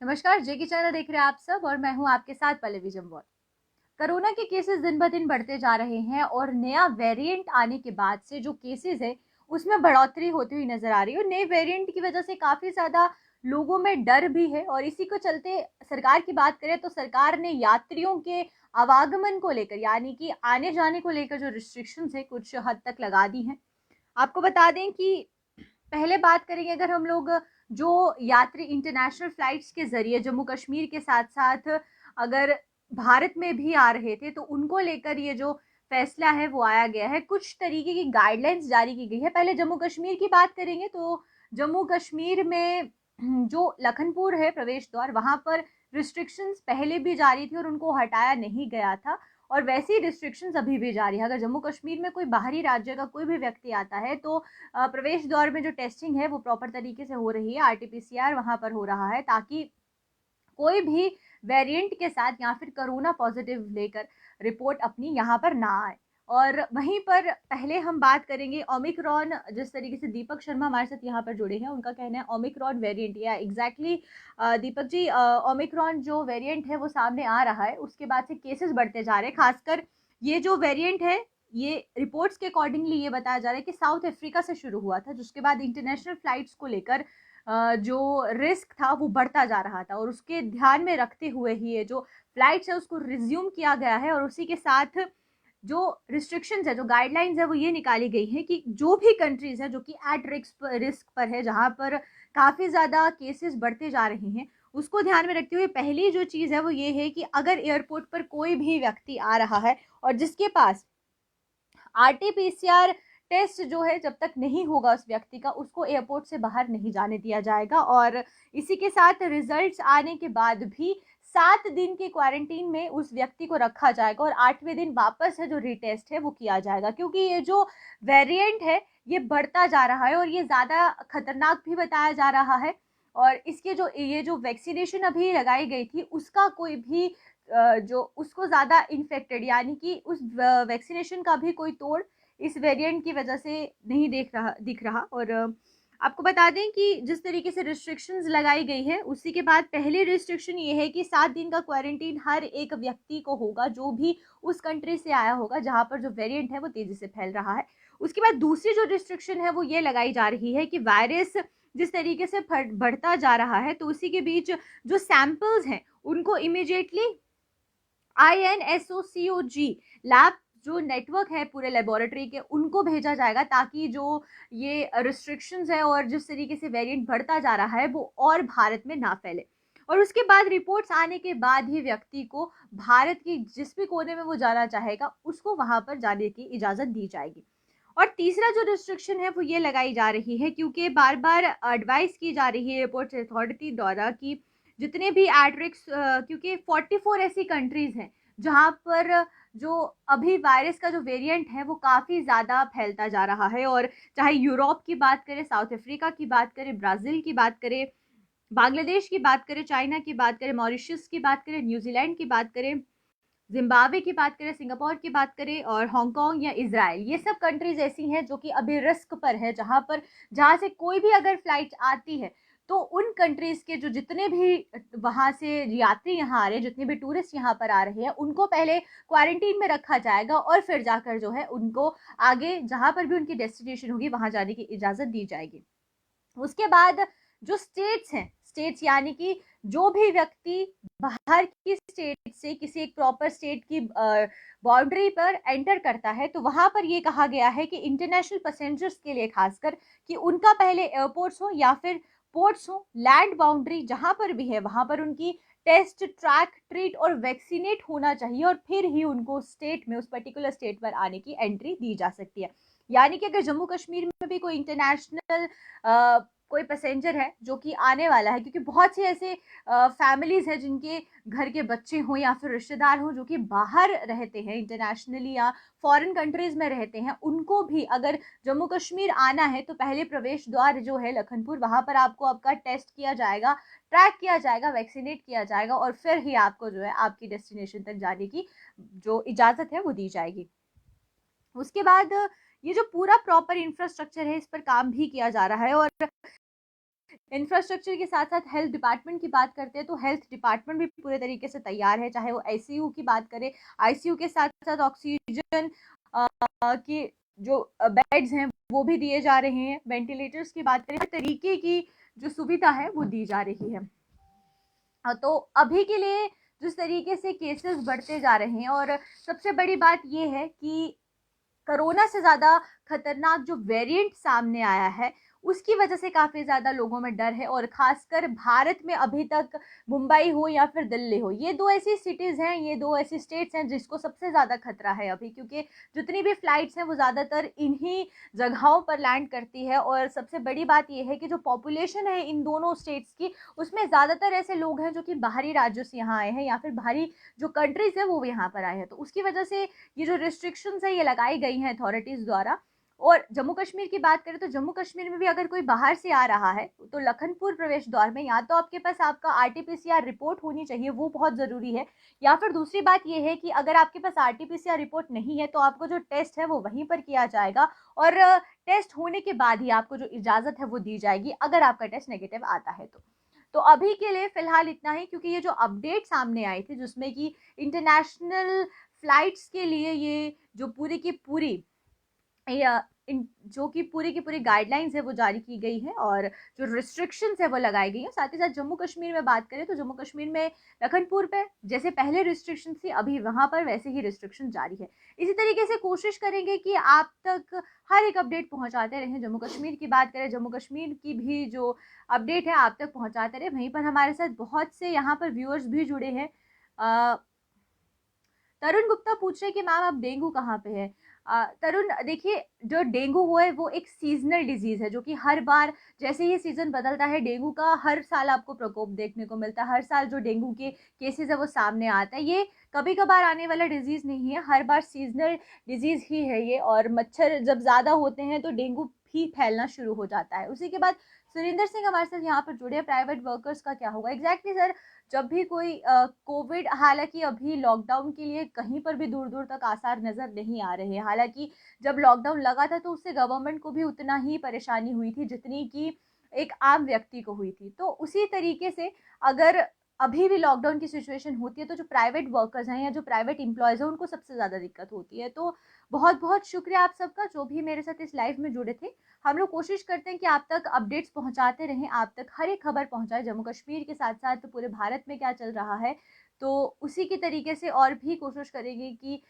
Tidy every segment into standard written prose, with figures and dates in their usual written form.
नमस्कार, जेके चैनल देख रहे हैं आप सब और मैं हूं आपके साथ पल्लवी जम्वाल। कोरोना के केसेस दिन ब दिन बढ़ते जा रहे हैं और नया वेरिएंट आने के बाद से जो केसेस है उसमें बढ़ोतरी होती हुई नजर आ रही है और नए वेरिएंट की वजह से काफी ज्यादा लोगों में डर भी है। और इसी को चलते सरकार की बात करें तो सरकार ने यात्रियों के आवागमन को लेकर यानी कि आने जाने को लेकर जो रिस्ट्रिक्शंस है कुछ हद तक लगा दी हैं। आपको बता दें कि पहले बात करेंगे अगर हम लोग जो यात्री इंटरनेशनल फ्लाइट्स के जरिए जम्मू कश्मीर के साथ साथ अगर भारत में भी आ रहे थे तो उनको लेकर ये जो फैसला है वो आया गया है। कुछ तरीके की गाइडलाइंस जारी की गई है। पहले जम्मू कश्मीर की बात करेंगे तो जम्मू कश्मीर में जो लखनपुर है प्रवेश द्वार वहां पर रिस्ट्रिक्शंस पहले भी जारी थी और उनको हटाया नहीं गया था और वैसी रिस्ट्रिक्शंस अभी भी जारी है। अगर जम्मू कश्मीर में कोई बाहरी राज्य का कोई भी व्यक्ति आता है तो प्रवेश द्वार में जो टेस्टिंग है वो प्रॉपर तरीके से हो रही है। आरटीपीसीआर वहां पर हो रहा है ताकि कोई भी वेरिएंट के साथ या फिर कोरोना पॉजिटिव लेकर रिपोर्ट अपनी यहाँ पर ना आए। और वहीं पर पहले हम बात करेंगे ओमिक्रॉन, जिस तरीके से दीपक शर्मा हमारे साथ यहाँ पर जुड़े हैं उनका कहना है ओमिक्रॉन वेरिएंट या एग्जैक्टली दीपक जी ओमिक्रॉन जो वेरिएंट है वो सामने आ रहा है उसके बाद से केसेस बढ़ते जा रहे हैं। खासकर ये जो वेरिएंट है ये रिपोर्ट्स के अकॉर्डिंगली ये बताया जा रहा है कि साउथ अफ्रीका से शुरू हुआ था जिसके बाद इंटरनेशनल फ्लाइट्स को लेकर जो रिस्क था वो बढ़ता जा रहा था और उसके ध्यान में रखते हुए ही ये जो फ्लाइट्स है उसको रिज्यूम किया गया है। और उसी के साथ जो रिस्ट्रिक्शंस है जो गाइडलाइंस है वो ये निकाली गई है कि जो भी कंट्रीज है जो कि एट रिस्क पर है जहां पर काफ़ी ज़्यादा केसेस बढ़ते जा रहे हैं उसको ध्यान में रखते हुए पहली जो चीज़ है वो ये है कि अगर एयरपोर्ट पर कोई भी व्यक्ति आ रहा है और जिसके पास आरटीपीसीआर टेस्ट जो है जब तक नहीं होगा उस व्यक्ति का उसको एयरपोर्ट से बाहर नहीं जाने दिया जाएगा। और इसी के साथ रिजल्ट्स आने के बाद भी 7 दिन के क्वारंटीन में उस व्यक्ति को रखा जाएगा और 8वें दिन वापस है जो रीटेस्ट है वो किया जाएगा क्योंकि ये जो वेरिएंट है ये बढ़ता जा रहा है और ये ज़्यादा खतरनाक भी बताया जा रहा है। और इसके जो ये जो वैक्सीनेशन अभी लगाई गई थी उसका कोई भी जो उसको ज़्यादा इन्फेक्टेड यानी कि उस वैक्सीनेशन का भी कोई तोड़ इस वेरिएंट की वजह से नहीं दिख रहा। और आपको बता दें कि जिस तरीके से रिस्ट्रिक्शंस लगाई गई है उसी के बाद पहली रिस्ट्रिक्शन ये है कि 7 दिन का क्वारंटीन हर एक व्यक्ति को होगा जो भी उस कंट्री से आया होगा जहां पर जो वेरिएंट है वो तेजी से फैल रहा है। उसके बाद दूसरी जो रिस्ट्रिक्शन है वो ये लगाई जा रही है कि वायरस जिस तरीके से बढ़ता जा रहा है तो उसी के बीच जो सैंपल्स हैं उनको इमिडिएटली INSOCOG लैब जो नेटवर्क है पूरे लेबोरेटरी के उनको भेजा जाएगा ताकि जो ये रिस्ट्रिक्शंस है और जिस तरीके से वेरिएंट बढ़ता जा रहा है वो और भारत में ना फैले। और उसके बाद रिपोर्ट्स आने के बाद ही व्यक्ति को भारत की जिस भी कोने में वो जाना चाहेगा उसको वहां पर जाने की इजाजत दी जाएगी। और तीसरा जो रिस्ट्रिक्शन है वो ये लगाई जा रही है क्योंकि बार बार एडवाइस की जा रही है एयरपोर्ट अथॉरिटी द्वारा कि जितने भी एट रिस्क क्योंकि 44 ऐसी कंट्रीज हैं जहां पर जो अभी वायरस का जो वेरिएंट है वो काफ़ी ज़्यादा फैलता जा रहा है। और चाहे यूरोप की बात करें, साउथ अफ्रीका की बात करें, ब्राज़ील की बात करें, बांग्लादेश की बात करें, चाइना की बात करें, मॉरिशस की बात करें, न्यूजीलैंड की बात करें, जिम्बाब्वे की बात करें, सिंगापुर की बात करें और हांगकांग या इजराइल, ये सब कंट्रीज ऐसी हैं जो कि अभी रिस्क पर है जहां से कोई भी अगर फ्लाइट आती है तो उन कंट्रीज के जो जितने भी वहां से यात्री यहाँ आ रहे हैं, जितने भी टूरिस्ट यहाँ पर आ रहे हैं उनको पहले क्वारंटीन में रखा जाएगा और फिर जाकर जो है उनको आगे जहां पर भी उनकी डेस्टिनेशन होगी वहां जाने की इजाजत दी जाएगी। उसके बाद जो स्टेट्स हैं, स्टेट्स यानी कि जो भी व्यक्ति बाहर की स्टेट से किसी एक प्रॉपर स्टेट की बाउंड्री पर एंटर करता है तो वहां पर ये कहा गया है कि इंटरनेशनल पैसेंजर्स के लिए खासकर कि उनका पहले एयरपोर्ट्स हो या फिर पोर्ट्स हो, लैंड बाउंड्री जहां पर भी है वहां पर उनकी टेस्ट, ट्रैक, ट्रीट और वैक्सीनेट होना चाहिए और फिर ही उनको स्टेट में उस पर्टिकुलर स्टेट पर आने की एंट्री दी जा सकती है। यानी कि अगर जम्मू कश्मीर में भी कोई इंटरनेशनल कोई पैसेंजर है जो कि आने वाला है, क्योंकि बहुत से ऐसे फैमिलीज हैं जिनके घर के बच्चे हों या फिर रिश्तेदार हों जो कि बाहर रहते हैं इंटरनेशनली या फॉरेन कंट्रीज में रहते हैं, उनको भी अगर जम्मू कश्मीर आना है तो पहले प्रवेश द्वार जो है लखनपुर वहां पर आपको आपका टेस्ट किया जाएगा, ट्रैक किया जाएगा, वैक्सीनेट किया जाएगा और फिर ही आपको जो है आपकी डेस्टिनेशन तक जाने की जो इजाजत है वो दी जाएगी। उसके बाद ये जो पूरा प्रॉपर इंफ्रास्ट्रक्चर है इस पर काम भी किया जा रहा है और इंफ्रास्ट्रक्चर के साथ साथ हेल्थ डिपार्टमेंट की बात करते हैं तो हेल्थ डिपार्टमेंट भी पूरे तरीके से तैयार है, चाहे वो आईसीयू की बात करें, आईसीयू के साथ साथ ऑक्सीजन की जो बेड्स हैं वो भी दिए जा रहे हैं, वेंटिलेटर्स की बात करें, हर तरीके की जो सुविधा है वो दी जा रही है। तो अभी के लिए जिस तरीके से केसेस बढ़ते जा रहे हैं, और सबसे बड़ी बात ये है कि कोरोना से ज़्यादा खतरनाक जो वेरिएंट सामने आया है उसकी वजह से काफ़ी ज़्यादा लोगों में डर है, और ख़ासकर भारत में अभी तक मुंबई हो या फिर दिल्ली हो, ये दो ऐसी सिटीज़ हैं, ये दो ऐसी स्टेट्स हैं जिसको सबसे ज़्यादा खतरा है अभी, क्योंकि जितनी भी फ्लाइट्स हैं वो ज़्यादातर इन्हीं जगहों पर लैंड करती है। और सबसे बड़ी बात ये है कि जो पॉपुलेशन है इन दोनों स्टेट्स की, उसमें ज़्यादातर ऐसे लोग हैं जो कि बाहरी राज्यों से यहाँ आए हैं या फिर बाहरी जो कंट्रीज़ है वो यहाँ पर आए हैं, तो उसकी वजह से ये जो रिस्ट्रिक्शंस है ये लगाई गई हैं अथॉरिटीज़ द्वारा। और जम्मू कश्मीर की बात करें तो जम्मू कश्मीर में भी अगर कोई बाहर से आ रहा है तो लखनपुर प्रवेश द्वार में या तो आपके पास आपका आरटीपीसीआर रिपोर्ट होनी चाहिए, वो बहुत ज़रूरी है, या फिर दूसरी बात यह है कि अगर आपके पास आरटीपीसीआर रिपोर्ट नहीं है तो आपको जो टेस्ट है वो वहीं पर किया जाएगा, और टेस्ट होने के बाद ही आपको जो इजाज़त है वो दी जाएगी अगर आपका टेस्ट नेगेटिव आता है तो अभी के लिए फ़िलहाल इतना ही, क्योंकि ये जो अपडेट सामने आई थी जिसमें कि इंटरनेशनल फ्लाइट्स के लिए ये जो पूरी की पूरी या जो कि पूरी की पूरी गाइडलाइंस है वो जारी की गई है, और जो रिस्ट्रिक्शंस है वो लगाई गई है। साथ ही साथ जम्मू कश्मीर में बात करें तो जम्मू कश्मीर में लखनपुर पे जैसे पहले रिस्ट्रिक्शन थी अभी वहाँ पर वैसे ही रिस्ट्रिक्शन जारी है। इसी तरीके से कोशिश करेंगे कि आप तक हर एक अपडेट पहुँचाते रहें। जम्मू कश्मीर की बात करें, जम्मू कश्मीर की भी जो अपडेट है आप तक पहुँचाते रहें। वहीं पर हमारे साथ बहुत से यहाँ पर व्यूअर्स भी जुड़े हैं। तरुण गुप्ता पूछ रहे कि मैम अब डेंगू कहाँ पे है। तरुण देखिए, जो डेंगू वो है वो एक सीजनल डिजीज है जो कि हर बार जैसे ही सीजन बदलता है डेंगू का हर साल आपको प्रकोप देखने को मिलता है। हर साल जो डेंगू के केसेस है वो सामने आता है। ये कभी कभार आने वाला डिजीज नहीं है, हर बार सीजनल डिजीज ही है ये। और मच्छर जब ज़्यादा होते हैं तो डेंगू भी फैलना शुरू हो जाता है। उसी के बाद सुरेंद्र सिंह हमारे साथ यहाँ पर जुड़े हैं, प्राइवेट वर्कर्स का क्या होगा। एग्जैक्टली सर, जब भी कोई कोविड, हालांकि अभी लॉकडाउन के लिए कहीं पर भी दूर दूर तक आसार नज़र नहीं आ रहे हैं। हालांकि जब लॉकडाउन लगा था तो उससे गवर्नमेंट को भी उतना ही परेशानी हुई थी जितनी कि एक आम व्यक्ति को हुई थी। तो उसी तरीके से अगर अभी भी लॉकडाउन की सिचुएशन होती है तो जो प्राइवेट वर्कर्स हैं या जो प्राइवेट एम्प्लॉयज़ हैं उनको सबसे ज़्यादा दिक्कत होती है। तो बहुत बहुत शुक्रिया आप सबका जो भी मेरे साथ इस लाइव में जुड़े थे। हम लोग कोशिश करते हैं कि आप तक अपडेट्स पहुंचाते रहें, आप तक हर एक खबर पहुंचाए, जम्मू कश्मीर के साथ साथ पूरे भारत में क्या चल रहा है। तो उसी की तरीके से और भी कोशिश करेंगे कि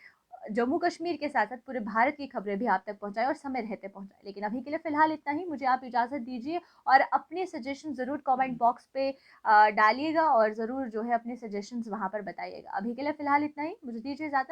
जम्मू कश्मीर के साथ साथ पूरे भारत की खबरें भी आप तक पहुंचाए और समय रहते पहुंचाए। लेकिन अभी के लिए फ़िलहाल इतना ही, मुझे आप इजाज़त दीजिए और अपने सजेशन ज़रूर कमेंट बॉक्स पे डालिएगा और ज़रूर जो है अपने सजेशंस वहाँ पर बताइएगा। अभी के लिए फ़िलहाल इतना ही, मुझे दीजिए इजाज़त।